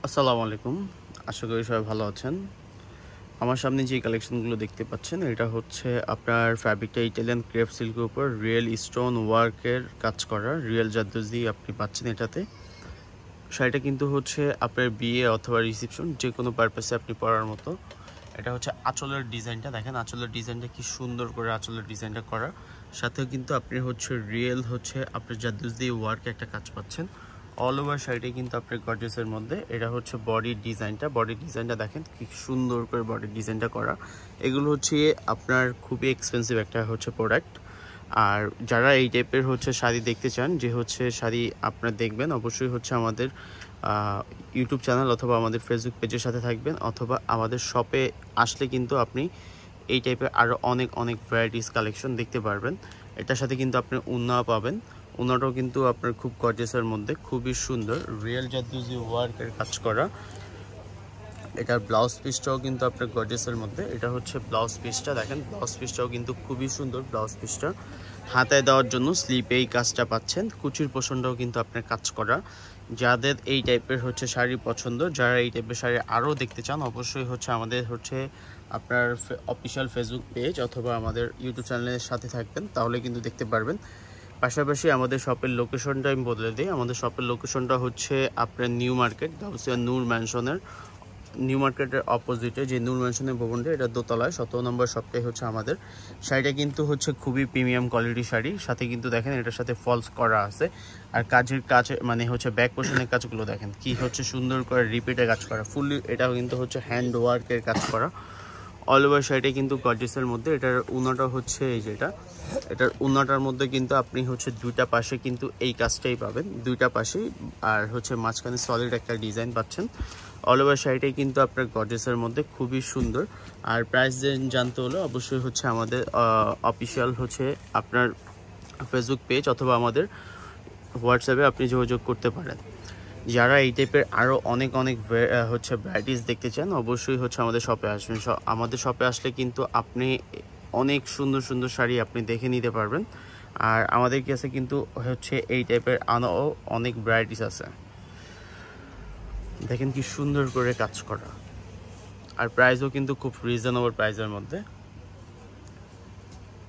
আসসালামু আলাইকুম। আশা করি সবাই ভালো আছেন। আমার সামনে যে কালেকশনগুলো দেখতে পাচ্ছেন এটা হচ্ছে আপনার ফ্যাব্রিকটা ইটালিয়ান ক্রেপ সিল্কের উপর রিয়েল স্টোন ওয়ার্কের কাজ করা রিয়েল জারদোজি আপনি পাচ্ছেন এটাতে। শাড়িটা কিন্তু হচ্ছে আপনার বিয়ে অথবা রিসেপশন যে কোনো পারপাসে আপনি পরার মতো। এটা হচ্ছে আঁচলের ডিজাইনটা, দেখেন আঁচলের ডিজাইনটা কি সুন্দর করে আঁচলের ডিজাইনটা করা। সাথেও কিন্তু আপনি হচ্ছে রিয়েল হচ্ছে আপনার জারদোজি ওয়ার্কে একটা কাজ পাচ্ছেন। অল ওভার শাড়িটা কিন্তু আপনার গর্জিয়াসের মধ্যে। এটা হচ্ছে বডির ডিজাইনটা দেখেন কি সুন্দর করে বডির ডিজাইনটা করা। এগুলো হচ্ছে আপনার খুবই এক্সপেন্সিভ একটা হচ্ছে প্রোডাক্ট। আর যারা এই টাইপের হচ্ছে শাড়ি দেখতে চান, যে হচ্ছে শাড়ি আপনারা দেখবেন, অবশ্যই হচ্ছে আমাদের ইউটিউব চ্যানেল অথবা আমাদের ফেসবুক পেজের সাথে থাকবেন, অথবা আমাদের শপে আসলে কিন্তু আপনি এই টাইপের আরও অনেক ভ্যারাইটিস কালেকশন দেখতে পারবেন। এটার সাথে কিন্তু আপনি উন্নাও পাবেন। উন্নাটাও কিন্তু আপনার খুব গর্জিয়াসের মধ্যে, খুবই সুন্দর রিয়েল জারদোজি ওয়ার্কের কাজ করা। এটার ব্লাউজ পিসটাও কিন্তু আপনার গর্জিয়াসের মধ্যে। এটা হচ্ছে ব্লাউজ পিসটা, দেখেন ব্লাউজ পিসটাও কিন্তু খুবই সুন্দর। ব্লাউজ পিসটা হাতায় দেওয়ার জন্য স্লিপে এই কাজটা পাচ্ছেন। কুচির পোষণটাও কিন্তু আপনার কাজ করা। যাদের এই টাইপের হচ্ছে শাড়ি পছন্দ, যারা এই টাইপের শাড়ি আরও দেখতে চান, অবশ্যই হচ্ছে আমাদের হচ্ছে আপনার অফিসিয়াল ফেসবুক পেজ অথবা আমাদের ইউটিউব চ্যানেলের সাথে থাকবেন, তাহলে কিন্তু দেখতে পারবেন। পাশাপাশি আমাদের শপের লোকেশনটা আমি বদলে দিই। আমাদের শপের লোকেশনটা হচ্ছে আপনার নিউ মার্কেট, গাউসিয়া নূর ম্যানশনের নিউ মার্কেটের অপোজিটে যে নূর ম্যানশনের ভবনটা, এটা দোতলায় 17 নম্বর শপটাই হচ্ছে আমাদের। শাড়িটা কিন্তু হচ্ছে খুবই প্রিমিয়াম কোয়ালিটির শাড়ি। সাথে কিন্তু দেখেন এটার সাথে ফলস করা আছে। আর কাজ মানে হচ্ছে ব্যাক পোর্শনের কাজগুলো দেখেন কি হচ্ছে সুন্দর করে রিপিটে কাজ করা। ফুললি এটাও কিন্তু হচ্ছে হ্যান্ড ওয়ার্কের কাজ করা। অল ওভার শাড়িটা কিন্তু গর্জিয়াসের মধ্যে। এটার উন্নাটা হচ্ছে এই যেটা, এটার উন্নাটার মধ্যে কিন্তু আপনি হচ্ছে দুইটা পাশে কিন্তু এই কাজটাই পাবেন, দুইটা পাশেই। আর হচ্ছে মাঝখানে সলিড একটা ডিজাইন পাচ্ছেন। অল ওভার শাড়িটাই কিন্তু আপনার গর্জিয়াসের মধ্যে, খুবই সুন্দর। আর প্রাইস জানতে হলে অবশ্যই হচ্ছে আমাদের অফিসিয়াল হচ্ছে আপনার ফেসবুক পেজ অথবা আমাদের হোয়াটসঅ্যাপে আপনি যোগাযোগ করতে পারেন। যারা এই টাইপের আরও অনেক হচ্ছে ভ্যারাইটিস দেখতে চান, অবশ্যই হচ্ছে আমাদের শপে আসবেন। আমাদের শপে আসলে কিন্তু আপনি অনেক সুন্দর শাড়ি আপনি দেখে নিতে পারবেন। আর আমাদের কাছে কিন্তু হচ্ছে এই টাইপের অনেক ভ্যারাইটিস আছে। দেখেন কি সুন্দর করে কাজ করা। আর প্রাইসও কিন্তু খুব রিজনেবল প্রাইসের মধ্যে।